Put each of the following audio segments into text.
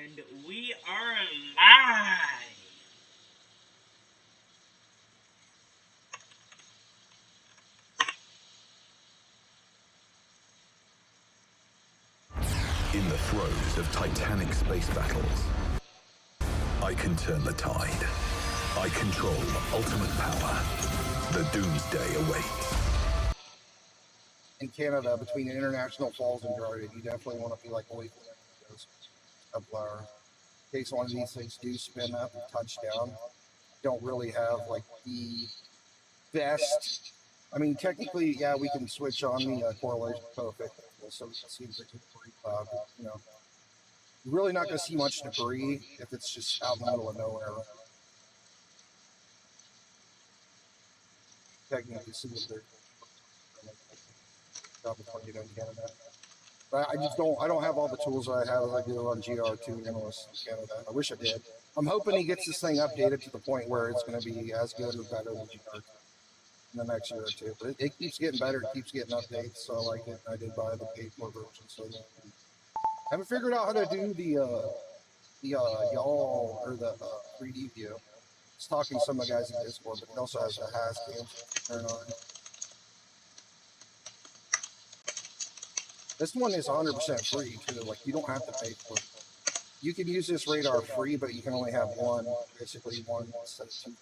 And we are live. In the throes of titanic space battles, I can turn the tide. I control ultimate power. The doomsday awaits. In Canada, between International Falls and Dryden, you definitely want to be like away from those up lower. In case one of these things do spin up and touch down, don't really have like the best. I mean, technically, yeah, we can switch on the correlation coefficient, so we can see if it's a debris cloud. But, you know, you're really not going to see much debris if it's just out in the middle of nowhere. Technically, see what they're tornado in Canada. But I just don't. I don't have all the tools that I have as I do on GR2 analysts in Canada. I wish I did. I'm hoping he gets this thing updated to the point where it's going to be as good or better than GR2 in the next year or two. But it keeps getting better. It keeps getting updates. So I like it. I did buy the paid for version. So I haven't figured out how to do the y'all or the 3D view. I was talking to some of the guys in Discord, but it also has a has cam turn on. This one is 100% free too. Like you don't have to pay for it. You can use this radar free, but you can only have one, basically one instead of two.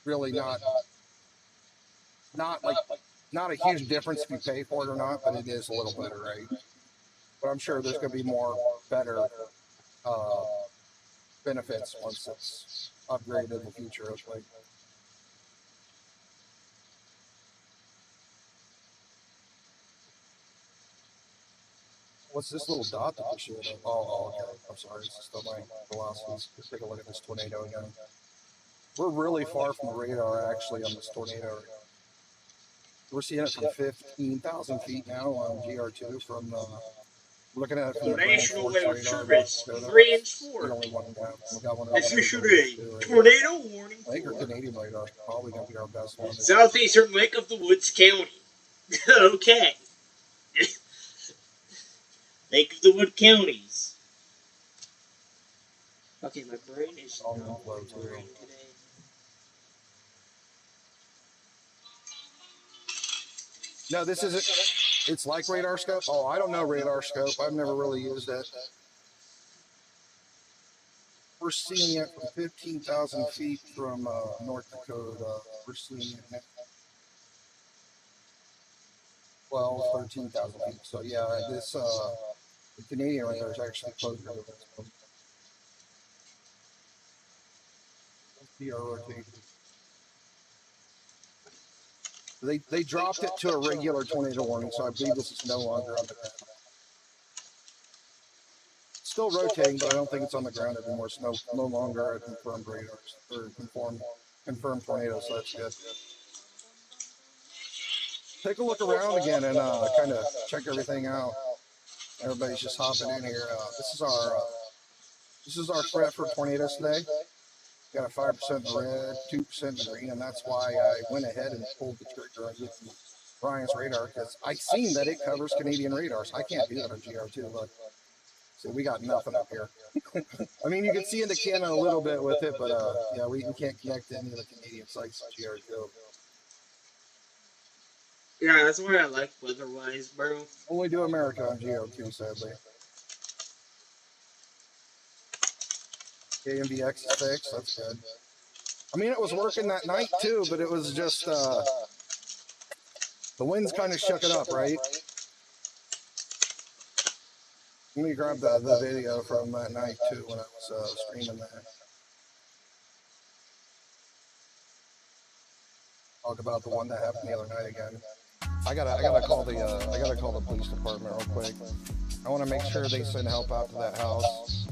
Really not a huge difference if you pay for it or not, but it is a little better, right? But I'm sure there's going to be more better benefits once it's upgraded in the future. Like. What's this little dot that they showed up? Oh, okay. I'm sorry. This is still my velocities. Let's take a look at this tornado again. We're really far from the radar, actually, on this tornado. We're seeing it from 15,000 feet now on GR2 from looking at it from the National Weather Service, radar. 3 and 4. We got one Officially, tornado warning. I think our Canadian radar is probably going to be our best one. Southeastern Lake of the Woods County. Okay. Lake of the Wood counties. Okay, my brain is not working today. No, this isn't. It's like radar scope. Oh, I don't know radar scope. I've never really used it. We're seeing it from 15,000 feet from North Dakota. We're seeing it now. 12, 13,000 feet. So yeah, this the Canadian radar is actually closer to this one. They dropped it to a regular tornado warning, so I believe this is no longer on the ground. It's still rotating, but I don't think it's on the ground anymore. It's no longer a confirmed radars or confirmed tornado, so that's good. Take a look around again and kind of check everything out. Everybody's just hopping in here. This is our threat for tornadoes today. Got a 5% in the red, 2% in the green, and that's why I went ahead and pulled the trigger on Brian's radar, because I seen that it covers Canadian radars. I can't do that on GR2. Look, so we got nothing up here. I mean, you can see into Canada a little bit with it, but yeah, we can't connect to any of the Canadian sites on GR2. Yeah, that's what I like weather-wise, bro. Only do America on GR2, sadly. KMVX is fixed, that's good. I mean, it was working that night too, but it was just, the winds kind of shook it up, right? Let me grab the video from that night too when I was streaming that. Talk about the one that happened the other night again. I gotta call the police department real quick. I want to make sure they send help out to that house.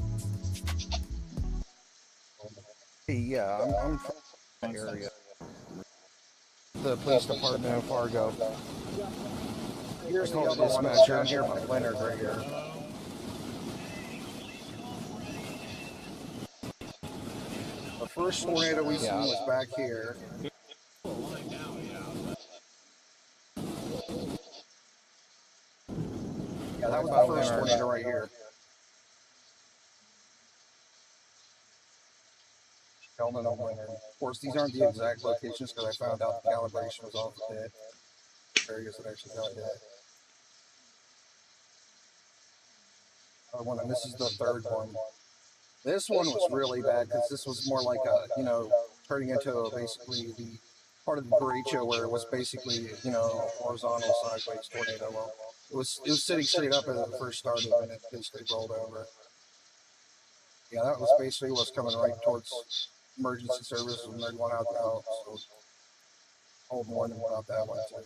Yeah, I'm from the area. The police department in Fargo. Here's the other dispatcher. I'm here from Leonard right here. The first tornado we seen was back here. Yeah, that was the first tornado right here. Kelman and Winter. Of course, these aren't the exact locations because I found out the calibration was off a bit. Areas that actually got hit. And this is the third one. This one was really bad because this was more like a, you know, turning into basically the part of the derecho where it was basically, you know, horizontal sideways tornado. Well, it was sitting straight up as it first started and it basically rolled over. Yeah, that was basically what's coming right towards emergency services and they're going out the house. So hold warning about that one too.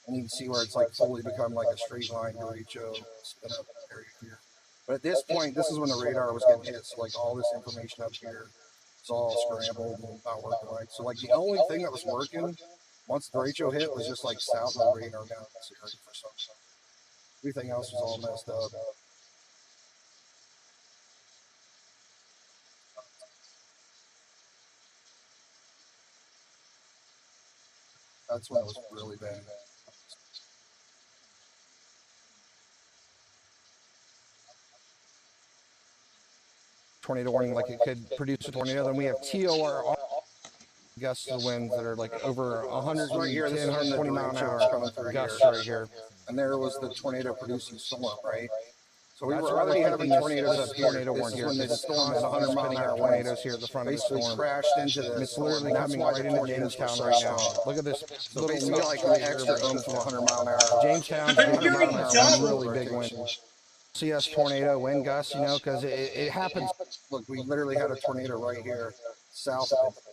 And you can see where it's like fully become like a straight line derecho spin up area here. But at this point, this is when the radar was getting hit. So like all this information up here is all scrambled and not working right. So like the only thing that was working once the derecho hit was just like south of the radar down in this area for some reason. Everything else was all messed up. That's when it was really bad. Tornado warning, like it could produce a tornado. Then we have TOR gusts of winds that are like over 110, right here, 120 mile an hour coming through gusts right here. And there was the tornado producing storm, right? So we were already having tornadoes up here. Tornado warning here. When the storm is 100 mile an hour tornadoes here at the front of the storm. Crashed into this. It's literally coming right into Jamestown right now. Look at this. So basically like an extra ohm from 100 mile an hour. Jamestown's 100 mile an hour, really big wind. CS tornado wind gusts, you know, because it happens. Look, we literally had a tornado right here south of it.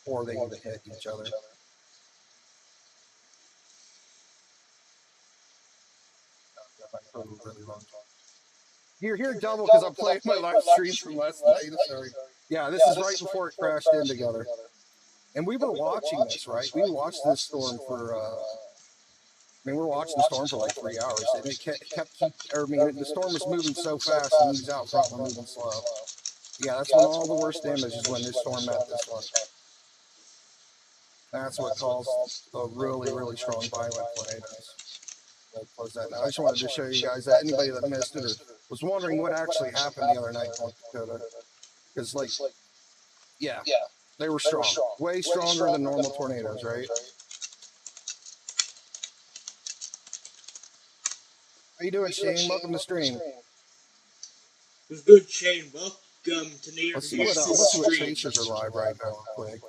Or they even hit each other. You're here double because I'm playing my live stream from last night. Sorry. Yeah, this is right before it crashed in together. And we were watching this, right? We watched this storm for, we were watching the storm for like 3 hours. And it the storm was moving so fast and these out front were moving slow. Yeah, that's when all the worst damage is when this storm met this one. That's what caused the really, really strong violent tornadoes. I'll close that now. I just wanted to show you guys that anybody that missed it or was wondering what actually happened the other night in North Dakota. Because, like, yeah, they were strong. Way stronger than normal tornadoes, right? How you doing, Shane? Welcome to the stream. It was good, Shane. Welcome to New York. Let's see what chasers are live right now, real quick.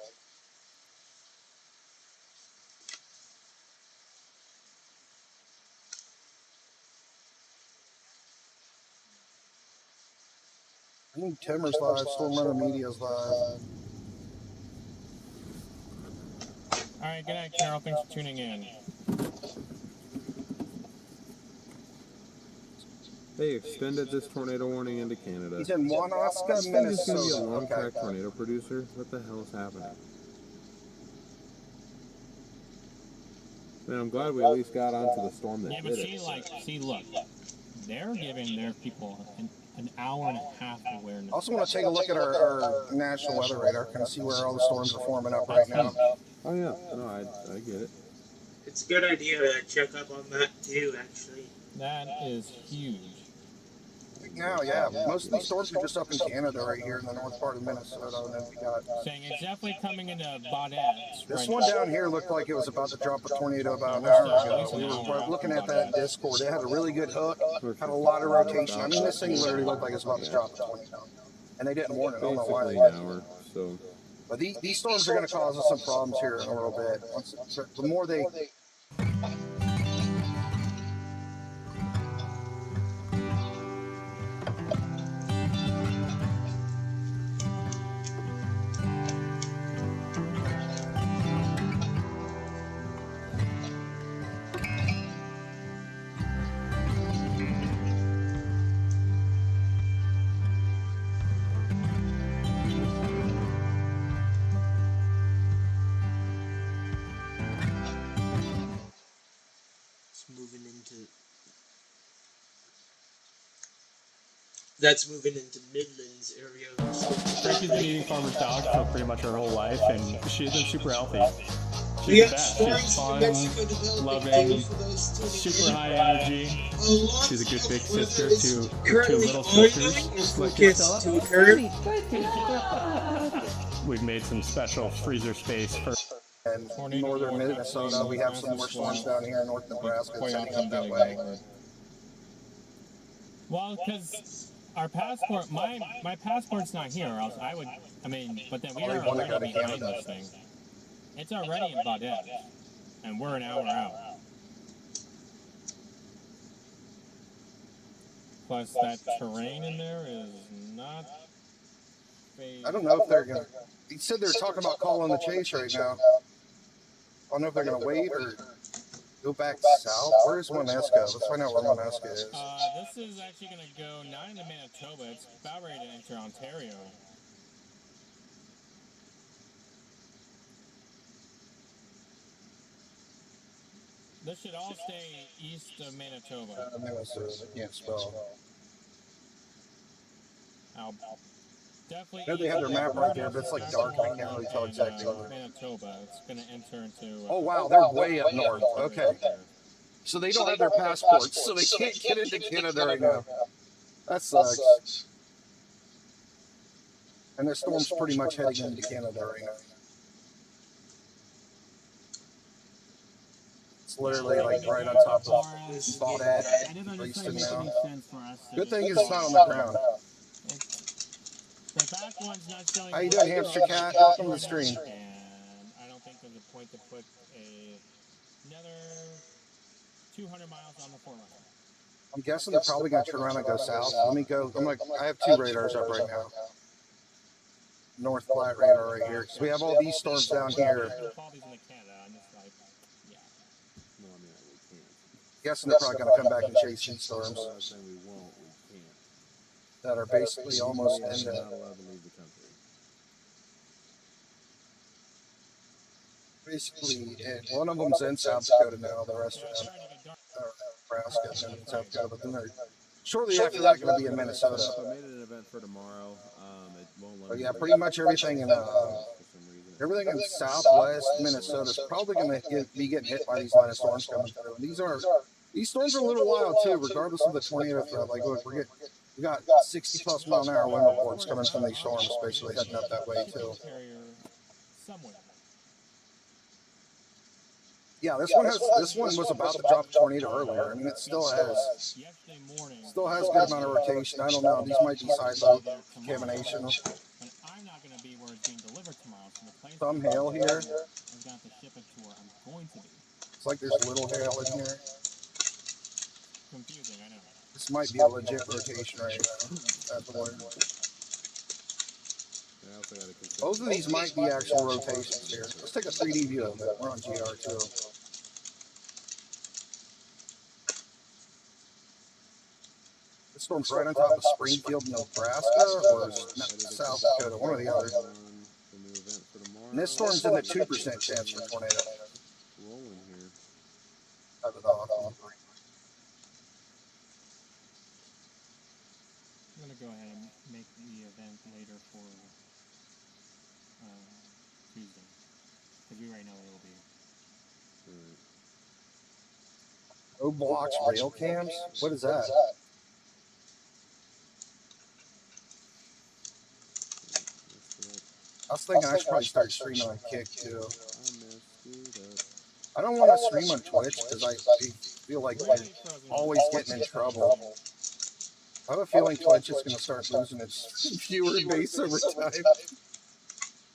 I think Timmer's live, Storm Runner Media's live. Alright, good night, Carol. Thanks for tuning in. They extended this tornado warning into Canada. He's in Wanasca, This thing is going to be a Minnesota. long-track tornado producer. What the hell is happening? Man, I'm glad we at least got onto the storm that Yeah, did but it. look, they're giving their people an hour and a half awareness. I also want to take a look at our national weather radar, kind of see where all the storms are forming up right now. Oh yeah, no, I get it. It's a good idea to check up on that too, actually. That is huge. Now, yeah, most of these storms are just up in Canada right here in the north part of Minnesota. And then we got Saying it's definitely coming into Baudette. this one down here looked like it was about to drop a tornado about an hour ago. We were looking at that Discord. It had a really good hook, had a lot of rotation. I mean, this thing literally looked like it was about to drop a tornado. And they didn't warn it. I don't know why. Basically an hour, so. But these storms are going to cause us some problems here in a little bit. The more they... That's moving into Midlands area. Tracy's been eating farmer's dog for pretty much her whole life, and she's been super healthy. She's the best. She's fun, loving, super high energy. She's a good big sister to her two little sisters. Like Stella. We've made some special freezer space for. And northern Minnesota, we have some more storms down here in North Nebraska heading up that way. Well, because our passport, my passport's not here, or else I would. I mean, but then we are already behind this thing. It's already in Baudette, and we're an hour out. Plus, that terrain in there is not. I don't know if they're gonna. He said they're talking about calling the chase right now. I don't know if they're gonna wait or go back south. Where's Monesco? Let's find out where Monesco is. This is actually gonna go not into Manitoba. It's about ready to enter Ontario. This should all stay east of Manitoba. Minnesota, I can't spell. Definitely. I know they have their map right there, but it's like dark. I can't really tell exactly where. Manitoba. It's going to enter into. Oh wow, they're way up north. Okay. So they don't have their passports, so they can't get into Canada right now. That sucks. And their storm's pretty much heading into Canada right now. It's literally like right on top of Baudette, Easton now. Good thing is it's not on the ground. The back one's not showing. How you doing, hamster cat? Welcome to the stream. And I don't think there's a point to put another 200 miles on the forerunner. I'm guessing they're probably going to turn around and go south. Let me go. I have two radars up right now. North Platte radar right here. So we have all these storms down here. Guessing they're probably going to come back and chase these storms that are basically almost ending. Basically, one of them's in South Dakota now. The rest of them are Nebraska and South Dakota, but then they're shortly after that going to be in Minnesota. I made it an event for tomorrow. It won't let but me yeah, pretty much everything in Southwest Minnesota is probably going to be getting hit by these line of storms coming through. These storms are a little wild too, regardless of the tornado threat. Like, look, we got 60+ mile an hour wind reports coming from these storms, basically heading up that way too. Yeah, this one was about to drop a tornado earlier. I mean, it still has a good amount of rotation. I don't know. These might be side load contamination. Some hail here. It's like there's a little hail in here. Confusing, I know. This might be a legit rotation right now. At the word. Both of these might be actual rotations here. Let's take a 3D view of it. We're on GR too. This storm's right on top of Springfield, Nebraska, or South Dakota, one or the other. And this storm's in the 2% chance for tornado. Rolling here. Cut it off. I'm going to go ahead and make the event later for Tuesday. Because we already know it will be. Roblox rail cams? What is that? I was thinking I should probably start streaming on Kick too. I don't want to stream on Twitch because I feel like we're always getting in trouble. I have a feeling Twitch is going to start losing its viewer base over time.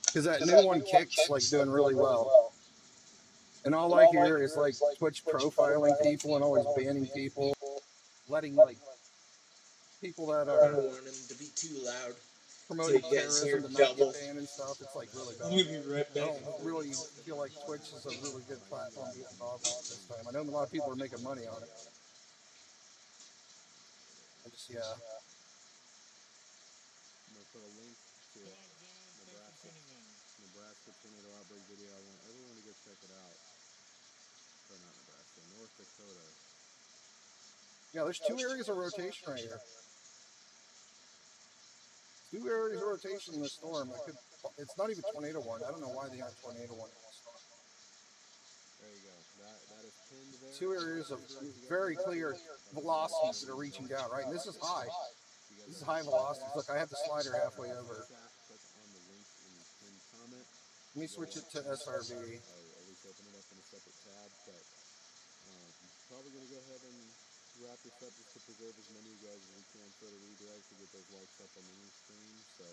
Because that new one Kick's like doing really well. And all I hear is like Twitch profiling people and always banning people. Letting like people that are... I don't want them to be too loud. Promoting terrorism to not get banned and stuff. It's like really bad. We'll be right back. I don't really feel like Twitch is a really good platform to get involved with this time. I know a lot of people are making money on it. Yeah. I'm going to put a link to Nebraska tornado outbreak video. I want everyone to go check it out. Or not Nebraska, North Dakota. Yeah, there's two areas of rotation right here. Two areas of rotation in the storm. It's not even tornado warning. I don't know why they aren't tornado warning in the storm. There you go. That is pinned there. Two areas of Direct together. very clear velocities that are reaching down, right? And this is high. This is high velocities. Look, I have the slider halfway over. Click on the link in the pinned comment. Let me switch it to SRV. I'll at least open it up in a separate tab, but I'm probably going to go ahead and wrap this up just to preserve as many of you guys as we can for the redirect to get those likes up on the new stream. So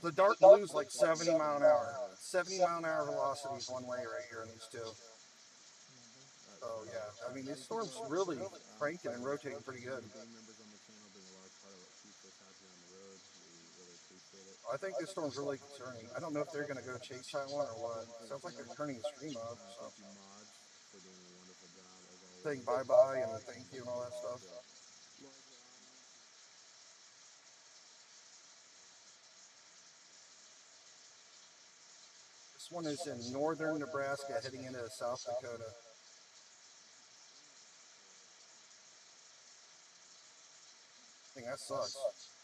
The dark blue is like 70 mile an hour. 70 mile an hour velocity is one way right here in these two. So yeah, I mean, this storm's really cranking and rotating pretty good. being members on the channel being a large part of what keeps us happy on the road. We really appreciate it. I think this storm's really concerning. I don't know if they're going to go chase Taiwan or what. Sounds like they're turning the stream up. So. Thank you, mods, for doing a wonderful job as always. Saying bye-bye and thank you and all that stuff. This one is in northern Nebraska heading into South Dakota. I think that sucks.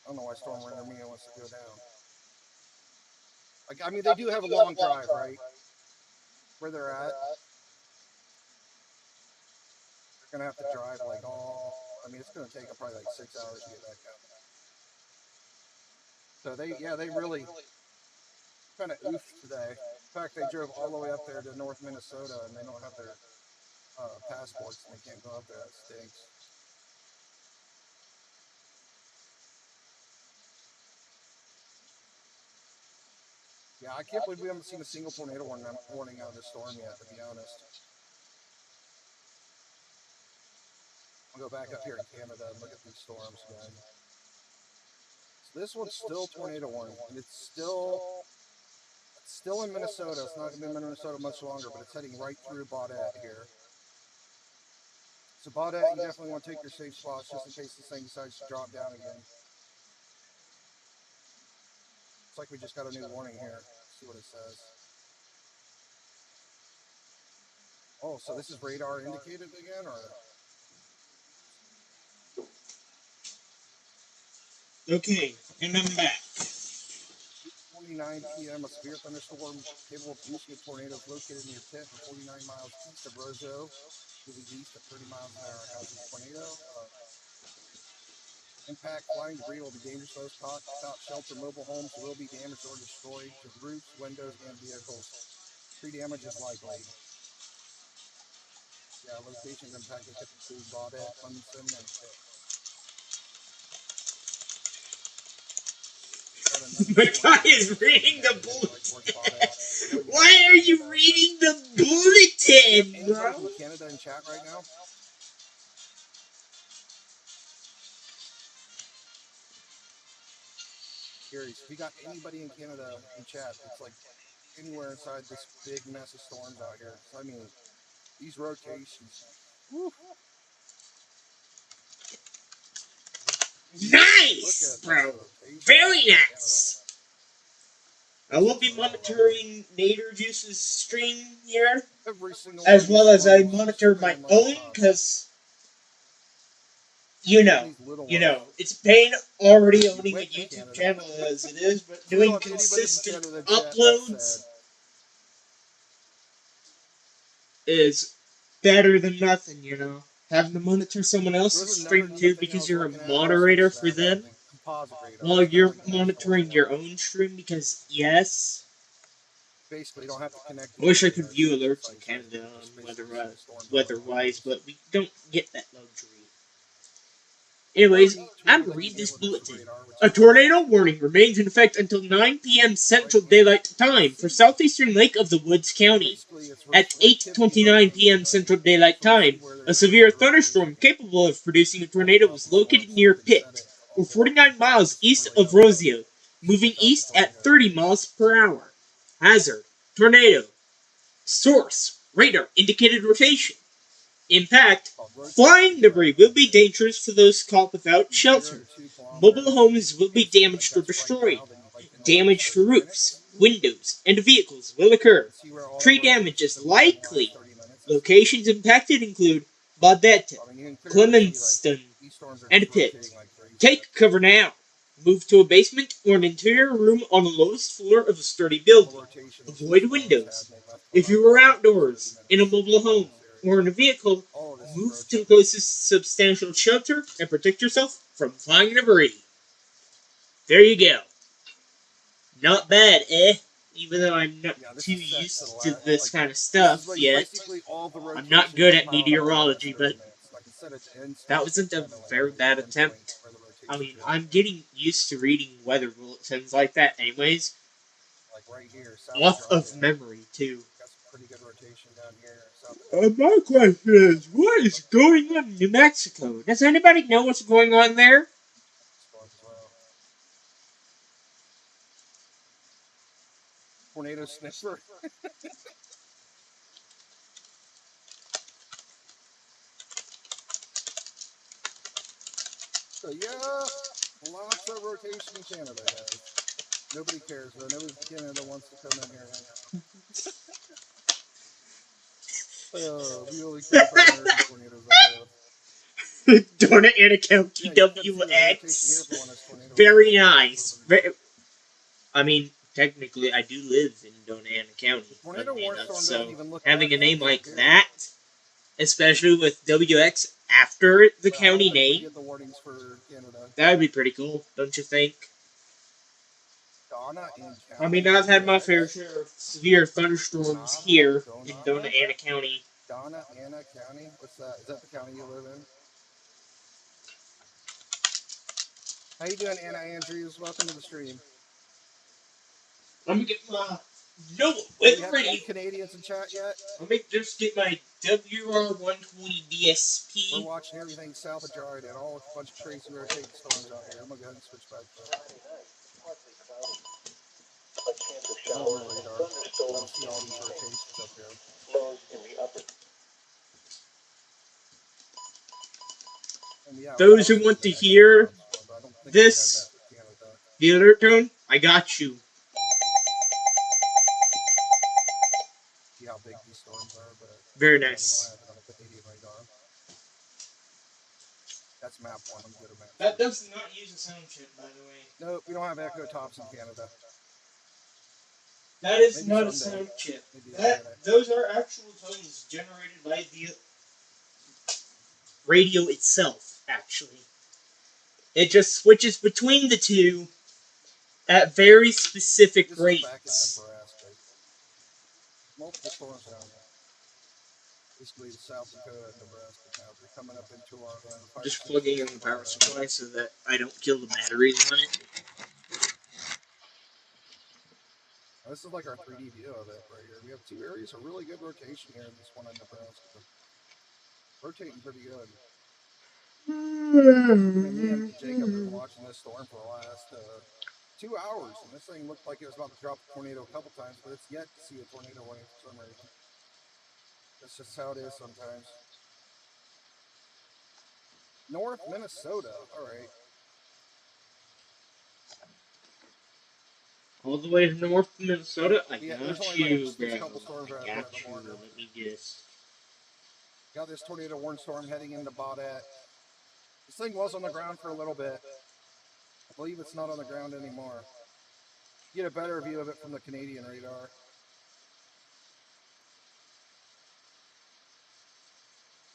I don't know why Storm Winter Media wants to go down. Like, I mean, they do have a long drive, right? Where they're at. They're going to have to drive like all... I mean, it's going to take them probably like 6 hours to get back out. So they really kind of oofed today. In fact, they drove all the way up there to North Minnesota and they don't have their passports and they can't go up there. That stinks. Yeah, I can't believe we haven't seen a single tornado warning out of this storm yet, to be honest. I'll go back up here in Canada and look at these storms again. So this one's still tornado warning, and it's still in Minnesota. It's not going to be in Minnesota much longer, but it's heading right through Baudette here. So Baudette, you definitely want to take your safe spots just in case this thing decides to drop down again. It's like we just got a new warning here. Let's see what it says. Oh, so this is radar indicated again, or? Okay, and I'm back. 49 p.m. A severe thunderstorm capable of producing a tornado is located near Pitt, 49 miles east of Roseau, moving east at 30 miles an hour. As a tornado, impact flying debris will be dangerous to those caught without shelter. Mobile homes will be damaged or destroyed to roofs, windows, and vehicles. Tree damage is likely. Yeah, locations impacted could include Baudette, Clemson, and Pitt. My guy is reading the bulletin. Why are you reading the bulletin, bro? Anybody from Canada in chat right now? Curious, if you got anybody in Canada in chat, it's like anywhere inside this big mess of storms out here. I mean, these rotations. Woo. Nice, bro. Very nice. I will be monitoring Nader Juice's stream here, as well as I monitor my own, because, you know, it's a pain already owning a YouTube channel as it is, but doing consistent uploads is better than nothing, you know. Having to monitor someone else's stream too because you're a moderator for them, while you're monitoring your own stream because, yes, basically don't have to connect. I wish I could view alerts in Canada on weather-wise, but we don't get that luxury. Anyways, I'm gonna read this bulletin. A tornado warning remains in effect until 9 p.m. Central Daylight Time for southeastern Lake of the Woods County. At 8:29 p.m. Central Daylight Time, a severe thunderstorm capable of producing a tornado was located near Pitt, or 49 miles east of Roseau, moving east at 30 miles per hour. Hazard: tornado. Source: radar indicated rotation. Impact: flying debris will be dangerous to those caught without shelter. Mobile homes will be damaged or destroyed. Damage to roofs, windows, and vehicles will occur. Tree damage is likely. Locations impacted include Baudette, Clemenston, and Pitt. Take cover now. Move to a basement or an interior room on the lowest floor of a sturdy building. Avoid windows. If you are outdoors, in a mobile home, or in a vehicle, move to the closest substantial shelter and protect yourself from flying debris. There you go. Not bad, eh? Even though I'm not too used to this kind of stuff yet. I'm not good at meteorology, but that wasn't a very bad attempt. I mean, I'm getting used to reading weather bulletins like that anyways. Like right here, Off of memory, too. got some pretty good rotation down here. My question is, what is going on in New Mexico? Does anybody know what's going on there? Tornado sniffer. So yeah, lots of rotation in Canada, guys. Nobody cares though. Nobody in Canada wants to come in here and hang out. We only care about American tornadoes, I guess. Donut and a County Yeah, you can see the rotation here WX. for when this tornado. Very nice. I mean, technically, I do live in Donana County, so having a name like that, especially with WX after the county name, Get the warnings for Canada. that would be pretty cool, don't you think? Donna and I mean, I've had my fair share of severe thunderstorms here in Donana County. Donna Ana County? What's that? Is that the county you live in? How you doing, Anna Andrews? Welcome to the stream. Let me get my no Do weather you have ready. any Canadians in chat yet? Let me just get my WR120 DSP. We're watching everything south of Dryden, all a bunch of crazy rotating storms out here. I'm gonna go ahead and switch back to normal radar. I'll see all these rotations up here. Yeah, those who want to hear this, the alert tone, I got you. See how big these storms are, but very nice. That's map one. I'm good at map. That does not use a sound chip, by the way. Nope, we don't have echo tops in Canada. That is not a sound chip. Those are actual tones generated by the radio itself, actually. It just switches between the two at very specific rates. Multiple storms down there. Basically, South Dakota and Nebraska now. They're coming up into our just plugging in the power supply so that I don't kill the batteries on it. This is like our 3D view of it right here. We have two areas of really good rotation here in this one in Nebraska. Rotating pretty good. And me and Jacob have been watching this storm for the last 2 hours, and this thing looked like it was about to drop a tornado a couple times, but it's yet to see a tornado warning for some reason. That's just how it is sometimes. North Minnesota, all right. All the way to North Minnesota? I got you, bro. I got you. Let me just... Got this tornado warning storm heading into Baudette. This thing was on the ground for a little bit. I believe it's not on the ground anymore. Get a better view of it from the Canadian radar.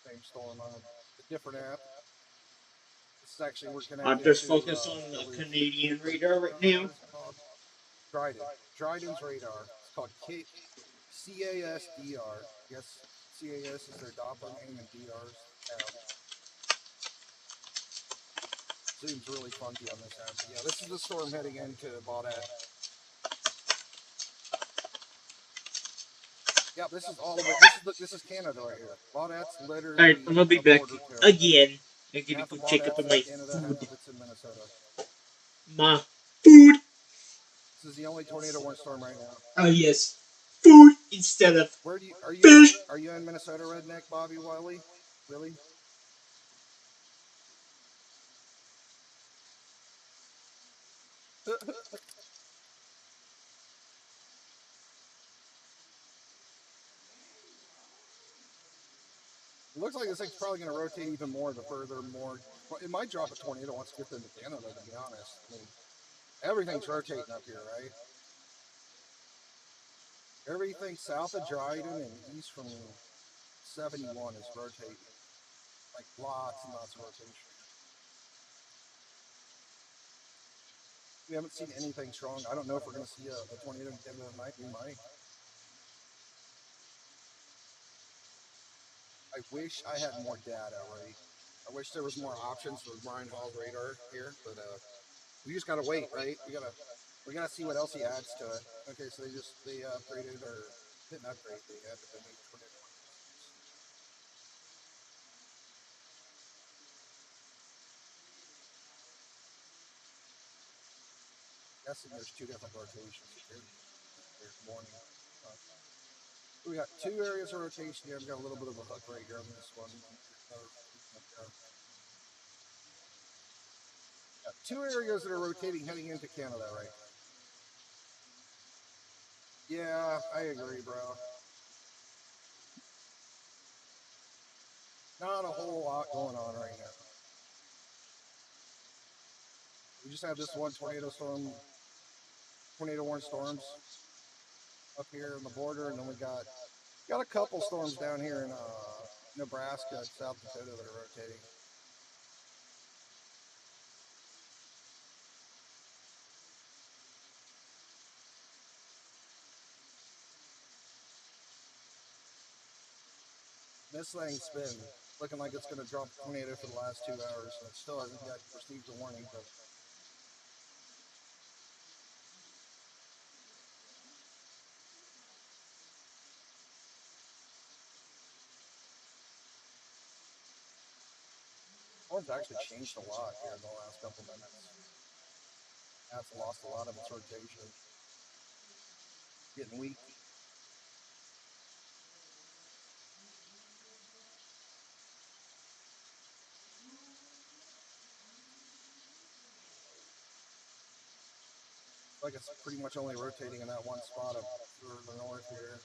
Same storm on a different app. This is actually, we're connected. I'm just focused on the Canadian radar right now. Dryden's radar. It's called CASDR. Yes, CAS is their Doppler name and DR is tab. Seems really funky on this app. Yeah, this is the storm heading into Baudette. Yeah, this is all of it. This is Canada right here. Baudette's literally. Alright, I'm gonna be back again. I'm gonna go check up on my food. My food! This is the only tornado warning storm right now. Oh yes, food instead of fish. Are you in Minnesota, redneck Bobby Wiley? Really? It looks like this thing's probably going to rotate even more the further more. It might drop a tornado once it gets into Canada, to be honest. I mean, everything's rotating up here, right? Everything south of Dryden and east from 71 is rotating. Like lots and lots of rotation. We haven't seen anything strong. I don't know if we're going to see a tornado at the end of the night. We might. I wish I had more data, right? I wish there was more options for Brian Hall's radar here, but we just gotta wait, right? We gotta see what else he adds to it. Okay, so they upgraded or didn't upgrade, they added the new tornado. Guessing there's two different rotations here. There's morning. We got two areas of rotation here. We got a little bit of a hook right here on this one. Got two areas that are rotating heading into Canada, right? Yeah, I agree, bro. Not a whole lot going on right now. We just have this one tornado warning storms up here on the border, and then we got a couple storms down here in Nebraska and South Dakota that are rotating. This thing's been looking like it's going to drop a tornado for the last 2 hours, and it still hasn't yet received a warning. But storm's actually changed a lot here in the last couple minutes. That's lost a lot of its rotation. Getting weak. Like it's pretty much only rotating in that one spot up through the north here.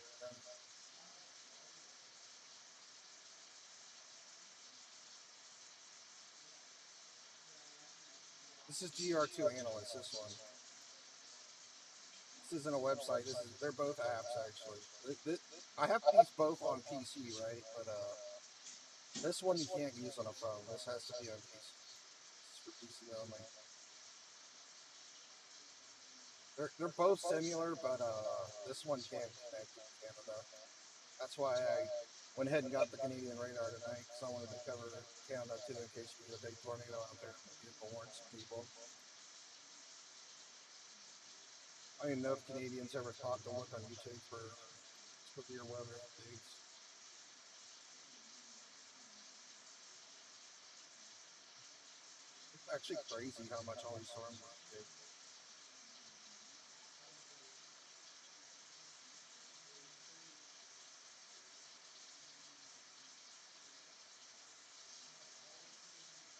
This is GR2 Analyst, this one. This isn't a website. They're both apps, actually. I have these both on PC, right? But this one you can't use on a phone. This has to be on PC. This is for PC only. They're both similar, but this one can't connect to Canada. That's why I went ahead and got the Canadian radar tonight, because I wanted to cover Canada too in case we get a big tornado out there. People warn some people. I don't even know if Canadians ever thought to look on YouTube for severe weather updates. It's actually crazy how much all these storms are.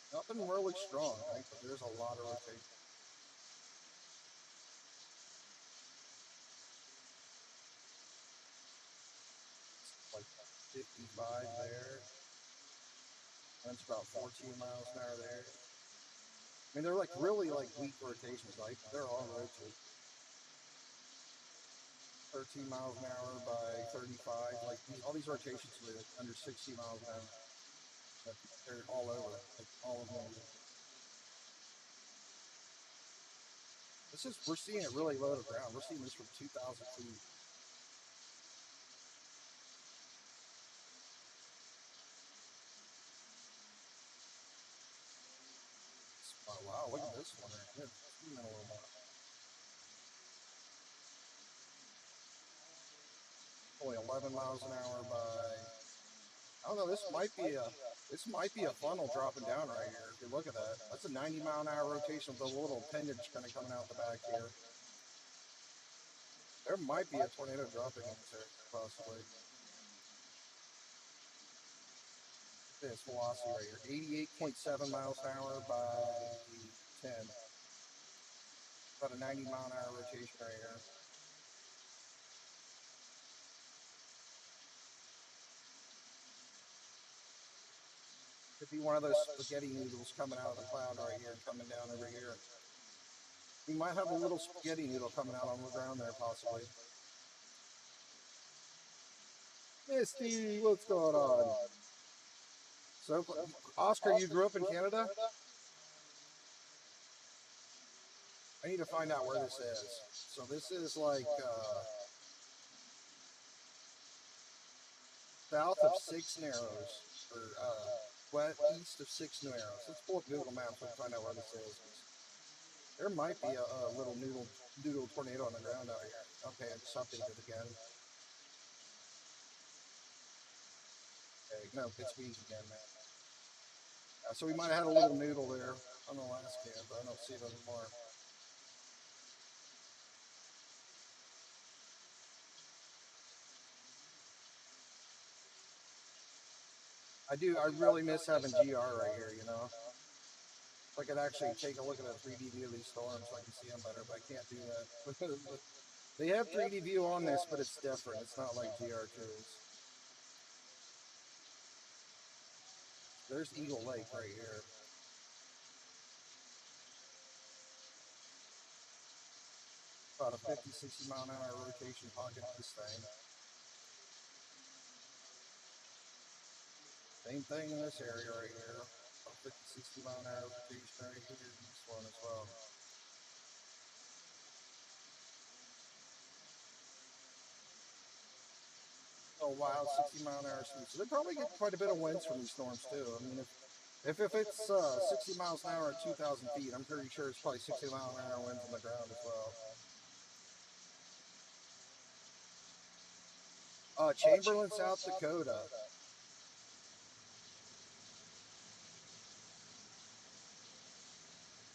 Nothing really strong, right? But there's a lot of rotation. Like 55 there. That's about 14 miles an hour there. I mean, they're like really like weak rotations, like they're all rotating. 13 miles an hour by 35, like all these rotations are like under 60 miles an hour. But they're all over, like all of them. We're seeing it really low to ground. We're seeing this from 2,000 feet. Oh, wow, look at this one right here. Only 11 miles an hour by, I don't know, this might be a funnel dropping down right here. If you look at that, that's a 90 mile an hour rotation with a little appendage kind of coming out the back here. There might be a tornado dropping in this area, possibly. This velocity right here, 88.7 miles an hour by 10. About a 90 mile an hour rotation right here. Could be one of those spaghetti noodles coming out of the cloud right here and coming down over here. We might have a little spaghetti noodle coming out on the ground there, possibly. Misty, what's going on? So, Oscar, you grew up in Canada? I need to find out where this is. So this is like south of Six Narrows, or west east of Six Narrows. Let's pull up Google Maps and find out where this is. There might be a little noodle tornado on the ground out here. Okay, I just updated it again. Okay, no, it's weak again, man. So we might have had a little noodle there on the last camp, but I don't see it anymore. I really miss having GR right here, you know? If I could actually take a look at a 3D view of these storms so I can see them better, but I can't do that. They have 3D view on this, but it's different. It's not like GR tools. There's Eagle Lake right here. About a 50, 60 mile an hour rotation pocket this thing. Same thing in this area right here. About 50, 60 mile an hour rotation right here in this one as well. Oh wow, 60 mile an hour speed. So they probably get quite a bit of winds from these storms too. I mean, if it's 60 miles an hour at 2,000 feet, I'm pretty sure it's probably 60 mile an hour winds on the ground as well. Chamberlain, South Dakota.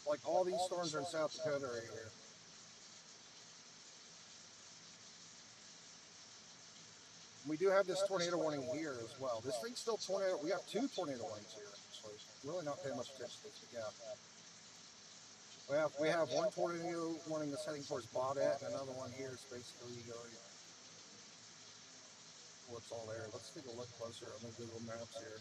Like all these storms are in South Dakota right here. We do have this tornado warning here as well. This thing's still tornado. We have 2 tornado warnings here, actually. Really not paying much attention to this, but yeah. We have 1 tornado warning that's heading towards Baudette, and another one here is basically going. What's all there? Let's take a look closer on the Google Maps here.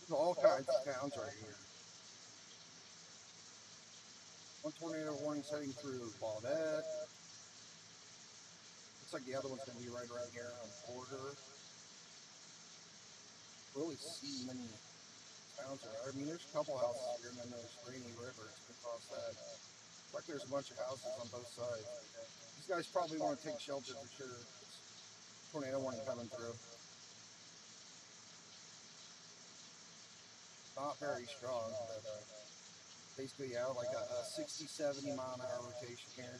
There's all kinds of towns right here. 1 tornado warning heading through Baudette. Looks like the other one's going to be right around here on the border. Really see many towns around. I mean, there's a couple houses here, and then there's Rainy River. It's across that. Looks like there's a bunch of houses on both sides. These guys probably want to take shelter for sure. Tornado warning coming through. Not very strong, but basically, yeah, like a 60, 70 mile an hour rotation here.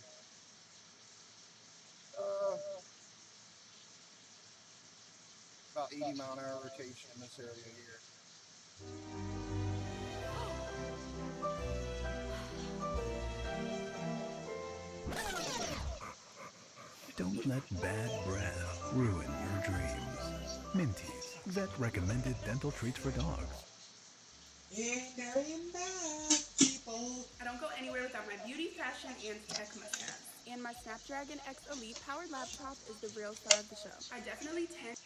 About 80 mile an hour rotation in this area here. Don't let bad breath ruin your dreams. Minties, vet-recommended dental treats for dogs. And I am back, people. I don't go anywhere without my beauty, fashion, and tech must-haves. And my Snapdragon X Elite powered laptop is the real star of the show. I definitely tend...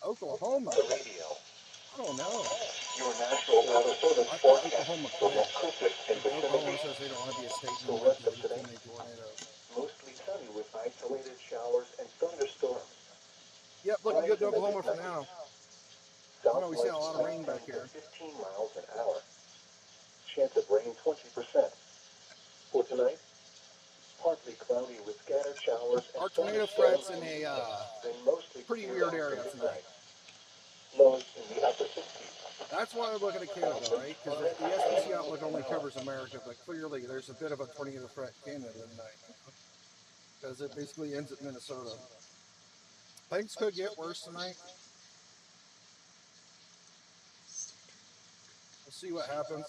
Oklahoma. The radio. I don't know. Your National Weather Service I thought forecast Oklahoma for quit. the acoustic and Oklahoma vicinity. says they don't want to be a state The anymore rest of because today, of the tornadoes. mostly sunny with isolated showers and thunderstorms. Yep, looking good to Oklahoma for now. I know we see a lot of Southwest rain back here. 15 miles an hour. Chance of rain 20%. For tonight, partly cloudy with scattered showers and Our tornado thunderstorms, threat's in a then mostly pretty clear weird area after tonight. midnight. Lows in the upper 60s. That's why I'm looking at Canada, right? Because the SPC outlook only covers America, but clearly there's a bit of a tornado threat in Canada tonight. Because it basically ends at Minnesota. Things could get worse tonight. We'll see what happens.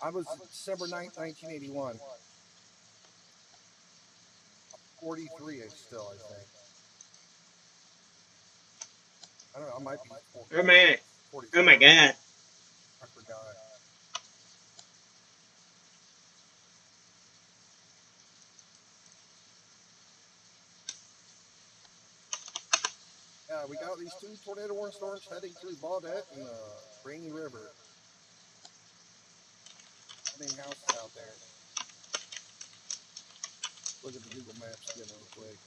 I was December 9th, 1981. 43-ish still, I think. I don't know. I might be Oh man. 44. Oh my god. I forgot. Yeah, we got these 2 tornado warning storms heading through Baudette and the Rainy River. Main houses out there. Look at the Google Maps again real quick.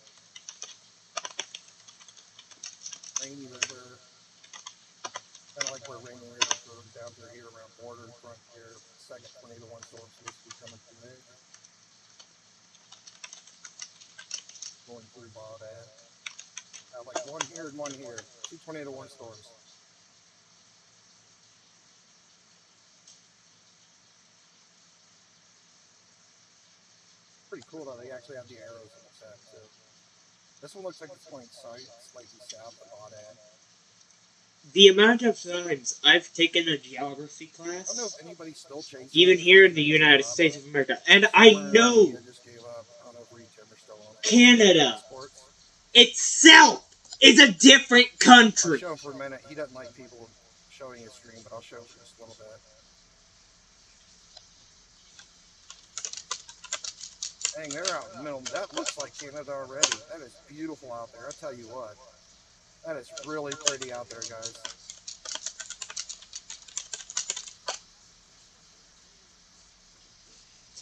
Rainy River. Kind of like where Rainy River goes down through here around Border and Frontier. Second tornado warning storm supposed to be coming through there. Going through Baudette. Like one here and one here. 2 tornado warning storms. Pretty cool though. They actually have the arrows in the set too. This one looks like it's going slightly south of Baudette. The amount of times I've taken a geography I don't know class, if anybody's still chasing even these. here in the United States of America, and I know Just gave up. I don't know if Reed are still on it. Canada Sports. itself is a different I'll country. show him for a minute. He doesn't like people showing his stream, but I'll show him for just a little bit. Dang, they're out in the middle. That looks like Canada already. That is beautiful out there. I tell you what. That is really pretty out there, guys.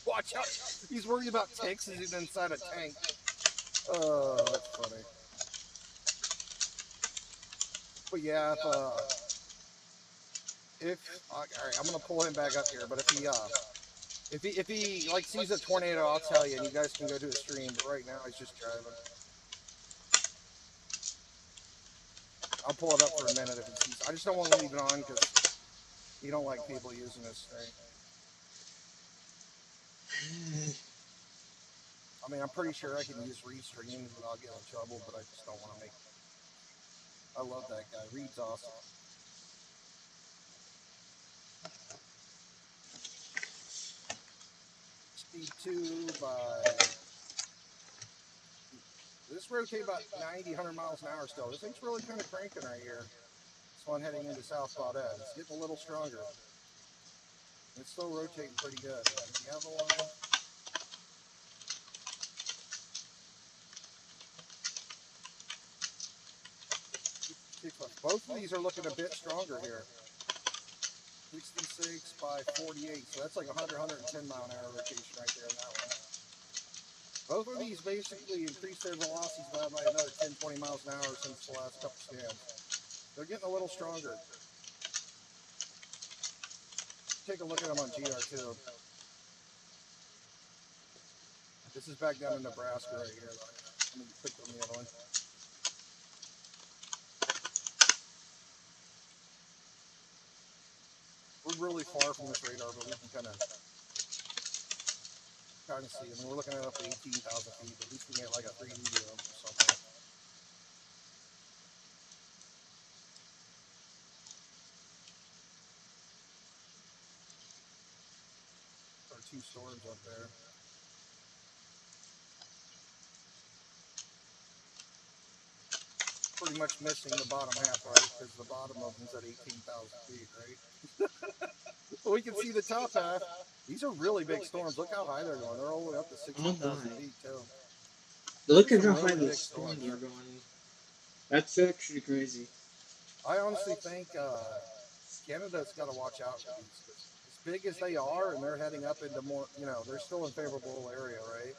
Watch out. He's worried about ticks as he's inside a tank. Oh, that's funny. But yeah, all right, I'm gonna pull him back up here. But if he like sees a tornado, I'll tell you, and you guys can go do a stream. But right now, he's just driving. I'll pull it up for a minute if he sees. I just don't want to leave it on because you don't like people using this thing. I mean, I'm pretty sure I can use restreams without getting in trouble, but I just don't want to make. I love that guy. Reed's awesome. Speed 2 by. This rotate about 90, 100 miles an hour still. This thing's really kind of cranking right here. This one heading into South Baudette. It's getting a little stronger. It's still rotating pretty good. And the other one. Both of these are looking a bit stronger here. 66 by 48. So that's like 100, 110 mile an hour rotation right there in that one. Both of these basically increased their velocities by another 10, 20 miles an hour since the last couple scans. They're getting a little stronger. Take a look at them on GR2. This is back down in Nebraska right here. Let me click on the other one. We're really far from this radar, but we can kind of see. I mean, we're looking at up to 18,000 feet, but at least we can get like a 3D view or something. There are 2 storms up there. Pretty much missing the bottom half, right? Because the bottom of them's at 18,000 feet, right? Well, we can see the top half. These are really big storms. Look how high they're going. They're all the way up to 16,000 feet, too. Look at how high the storms are going. That's actually crazy. I honestly think Canada's got to watch out for these. As big as they are, and they're heading up into more, they're still in favorable area, right?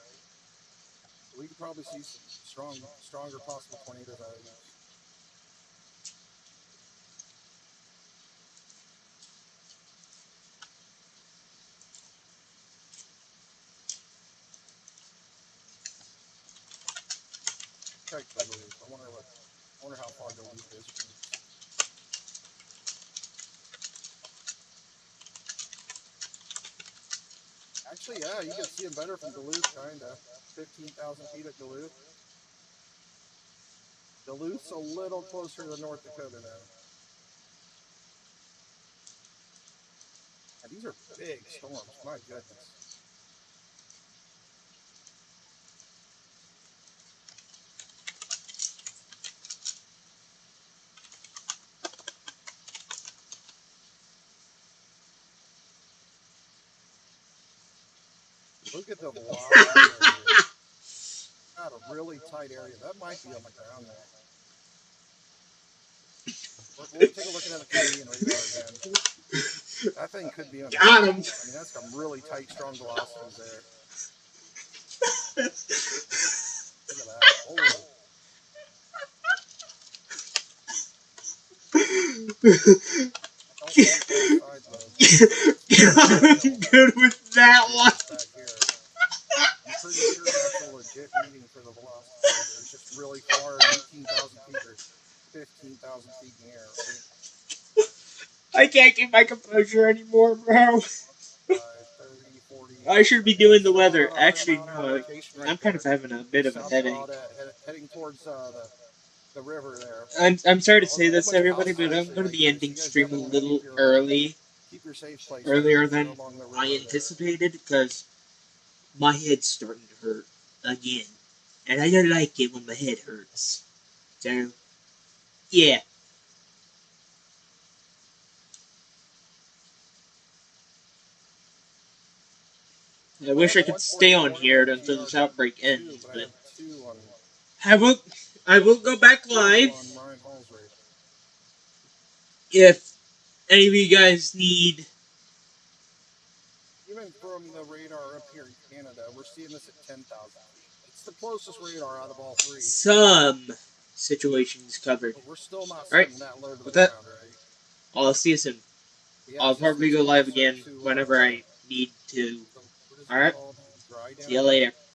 We could probably see some stronger possible tornadoes out of these. Check Duluth. I wonder how far Duluth is. Actually, yeah, you can see them better from Duluth, kinda. 15,000 feet at Duluth. Duluth's a little closer to North Dakota now. And these are big storms. My goodness. Look at the velocity area. Got a really tight area. That might be on the ground there. We'll take a look at the Canadian radar again. That thing could be on the Got ground. him. I mean, that's some really tight, strong velocities there. Look at that. Oh. Don't take that side load. I'm good with that one. Back here. I'm pretty sure that's a legit reading for the velocity. It's just really far, 18,000 feet or 15,000 feet in the air. Right? I can't keep my composure anymore, bro. 5, 30, 40. I should be doing the weather. South Actually, Mountain no. location right I'm kind of there. having a bit of a South headache. Claudette, heading towards the river there. I'm sorry to There's say a whole this, bunch of everybody, houses but I'm actually going to right be there, so ending you guys stream a definitely wanna little keep your safe place earlier there than along the river I there. anticipated, because my head's starting to hurt again. And I don't like it when my head hurts. So, yeah. I wish I could stay on here until this outbreak ends, but I will go back live if any of you guys need. Even from the radar up here in Canada, we're seeing this at 10,000 feet. It's the closest radar out of all three. Some situations covered. But we're still not Alright, sending that low to the with that, ground, right? I'll see you soon. Yeah, I'll probably go live again whenever I need to. what is it Alright, called? Dry down? see you later.